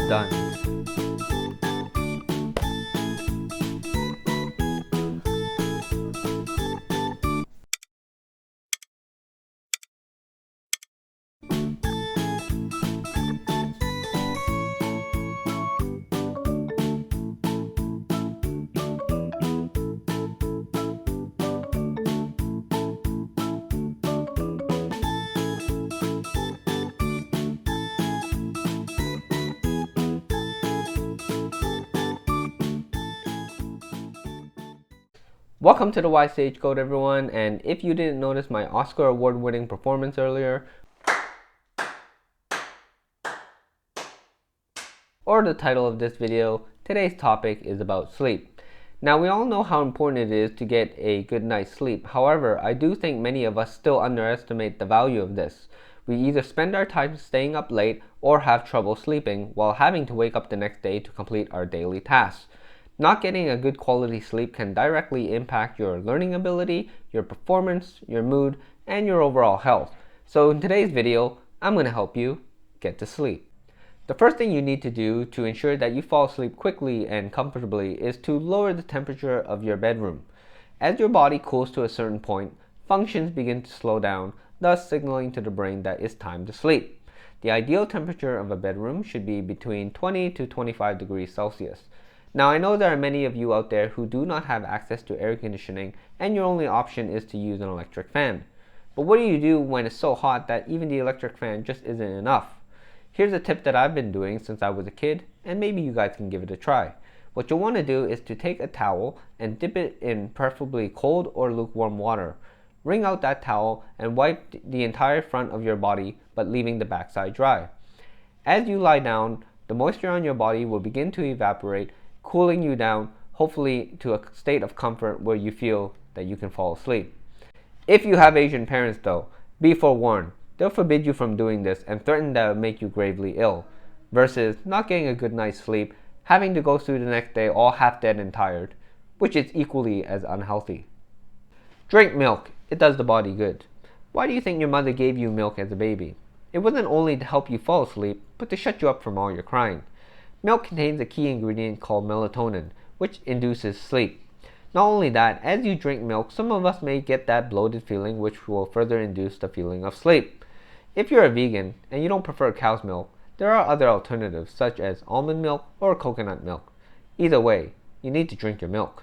done. Welcome to the Y Stage Code, everyone, and if you didn't notice my Oscar award-winning performance earlier, or the title of this video, today's topic is about sleep. Now, we all know how important it is to get a good night's sleep. However, I do think many of us still underestimate the value of this. We either spend our time staying up late or have trouble sleeping while having to wake up the next day to complete our daily tasks. Not getting a good quality sleep can directly impact your learning ability, your performance, your mood, and your overall health. So in today's video, I'm going to help you get to sleep. The first thing you need to do to ensure that you fall asleep quickly and comfortably is to lower the temperature of your bedroom. As your body cools to a certain point, functions begin to slow down, thus signaling to the brain that it's time to sleep. The ideal temperature of a bedroom should be between 20 to 25 degrees Celsius. Now, I know there are many of you out there who do not have access to air conditioning and your only option is to use an electric fan. But what do you do when it's so hot that even the electric fan just isn't enough? Here's a tip that I've been doing since I was a kid, and maybe you guys can give it a try. What you'll want to do is to take a towel and dip it in preferably cold or lukewarm water. Wring out that towel and wipe the entire front of your body, but leaving the backside dry. As you lie down, the moisture on your body will begin to evaporate, cooling you down, hopefully to a state of comfort where you feel that you can fall asleep. If you have Asian parents though, be forewarned, they'll forbid you from doing this and threaten that it will make you gravely ill, versus not getting a good night's sleep, having to go through the next day all half dead and tired, which is equally as unhealthy. Drink milk, it does the body good. Why do you think your mother gave you milk as a baby? It wasn't only to help you fall asleep, but to shut you up from all your crying. Milk contains a key ingredient called melatonin, which induces sleep. Not only that, as you drink milk, some of us may get that bloated feeling which will further induce the feeling of sleep. If you're a vegan and you don't prefer cow's milk, there are other alternatives such as almond milk or coconut milk. Either way, you need to drink your milk.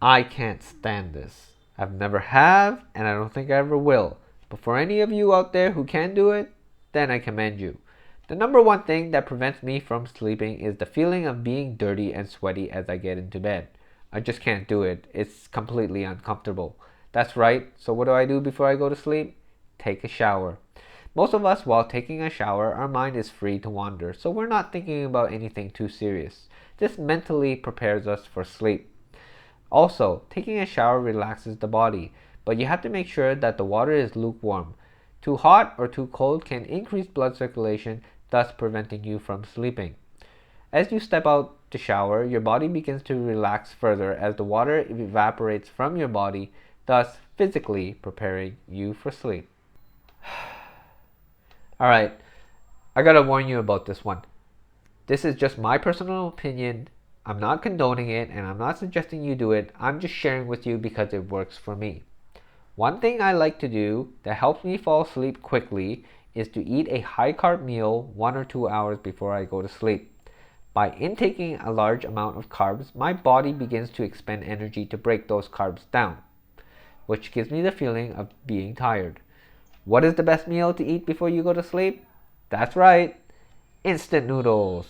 I can't stand this. I've never have, and I don't think I ever will. But for any of you out there who can do it, then I commend you. The number one thing that prevents me from sleeping is the feeling of being dirty and sweaty as I get into bed. I just can't do it. It's completely uncomfortable. That's right. So what do I do before I go to sleep? Take a shower. Most of us, while taking a shower, our mind is free to wander, so we're not thinking about anything too serious. This mentally prepares us for sleep. Also, taking a shower relaxes the body, but you have to make sure that the water is lukewarm. Too hot or too cold can increase blood circulation, thus preventing you from sleeping. As you step out to shower, your body begins to relax further as the water evaporates from your body, thus physically preparing you for sleep. Alright, I gotta warn you about this one. This is just my personal opinion. I'm not condoning it and I'm not suggesting you do it. I'm just sharing with you because it works for me. One thing I like to do that helps me fall asleep quickly is to eat a high carb meal 1 or 2 hours before I go to sleep. By intaking a large amount of carbs, my body begins to expend energy to break those carbs down, which gives me the feeling of being tired. What is the best meal to eat before you go to sleep? That's right, instant noodles.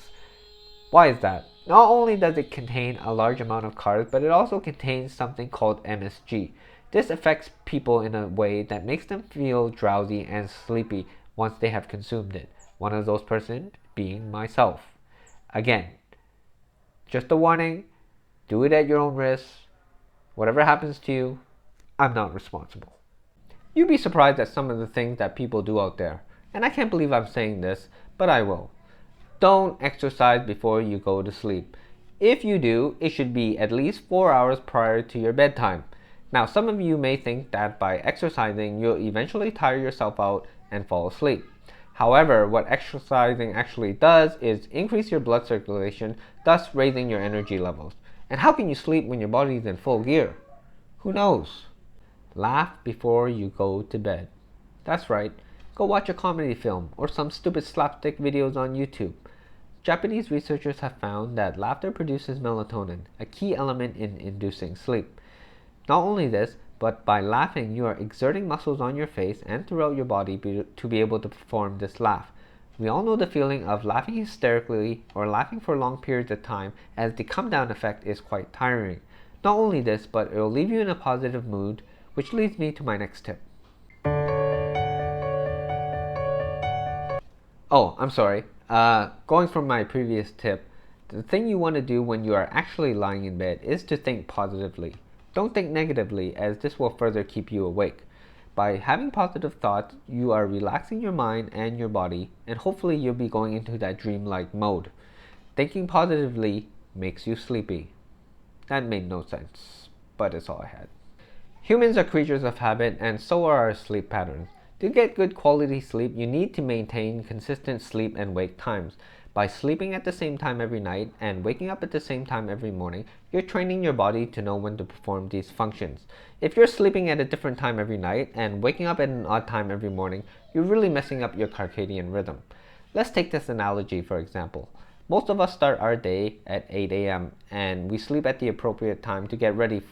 Why is that? Not only does it contain a large amount of carbs, but it also contains something called MSG. This affects people in a way that makes them feel drowsy and sleepy once they have consumed it. One of those persons being myself. Again, just a warning, do it at your own risk. Whatever happens to you, I'm not responsible. You'd be surprised at some of the things that people do out there. And I can't believe I'm saying this, but I will. Don't exercise before you go to sleep. If you do, it should be at least 4 hours prior to your bedtime. Now, some of you may think that by exercising, you'll eventually tire yourself out and fall asleep. However, what exercising actually does is increase your blood circulation, thus raising your energy levels. And how can you sleep when your body is in full gear? Who knows? Laugh before you go to bed. That's right, go watch a comedy film or some stupid slapstick videos on YouTube. Japanese researchers have found that laughter produces melatonin, a key element in inducing sleep. Not only this, but by laughing, you are exerting muscles on your face and throughout your body to be able to perform this laugh. We all know the feeling of laughing hysterically or laughing for long periods of time, as the come down effect is quite tiring. Not only this, but it will leave you in a positive mood, which leads me to my next tip. Oh, I'm sorry. Going from my previous tip, the thing you want to do when you are actually lying in bed is to think positively. Don't think negatively, as this will further keep you awake. By having positive thoughts, you are relaxing your mind and your body, and hopefully you'll be going into that dreamlike mode. Thinking positively makes you sleepy. That made no sense, but it's all I had. Humans are creatures of habit, and so are our sleep patterns. To get good quality sleep, you need to maintain consistent sleep and wake times. By sleeping at the same time every night and waking up at the same time every morning, you're training your body to know when to perform these functions. If you're sleeping at a different time every night and waking up at an odd time every morning, you're really messing up your circadian rhythm. Let's take this analogy for example. Most of us start our day at 8 a.m. and we sleep at the appropriate time to get ready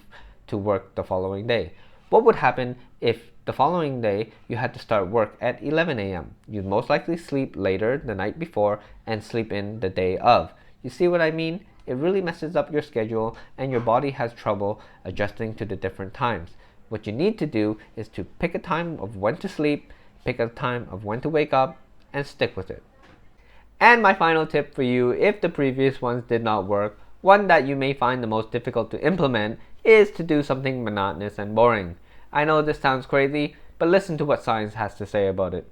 to work the following day. What would happen if the following day you had to start work at 11 a.m.? You'd most likely sleep later the night before and sleep in the day of. You see what I mean? It really messes up your schedule and your body has trouble adjusting to the different times. What you need to do is to pick a time of when to sleep, pick a time of when to wake up, and stick with it. And my final tip for you, if the previous ones did not work, one that you may find the most difficult to implement is to do something monotonous and boring. I know this sounds crazy, but listen to what science has to say about it.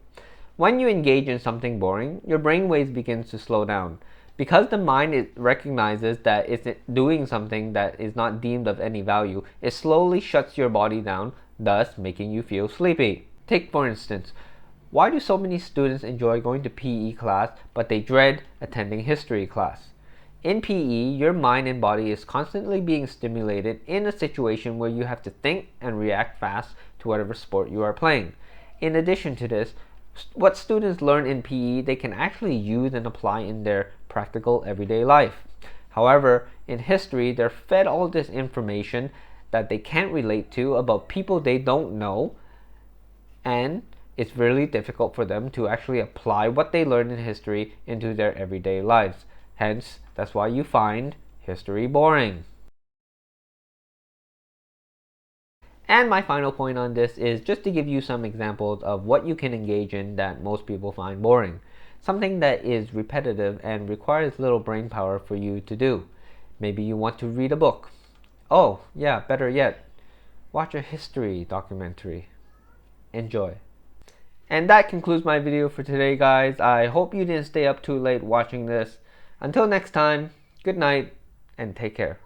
When you engage in something boring, your brain waves begins to slow down. Because the mind recognizes that it's doing something that is not deemed of any value, it slowly shuts your body down, thus making you feel sleepy. Take for instance, why do so many students enjoy going to PE class but they dread attending history class? In PE, your mind and body is constantly being stimulated in a situation where you have to think and react fast to whatever sport you are playing. In addition to this, what students learn in PE they can actually use and apply in their practical everyday life. However, in history, they're fed all this information that they can't relate to about people they don't know, and it's really difficult for them to actually apply what they learned in history into their everyday lives. Hence, that's why you find history boring. And my final point on this is just to give you some examples of what you can engage in that most people find boring. Something that is repetitive and requires little brain power for you to do. Maybe you want to read a book. Oh, yeah, better yet, watch a history documentary. Enjoy. And that concludes my video for today, guys. I hope you didn't stay up too late watching this. Until next time, good night and take care.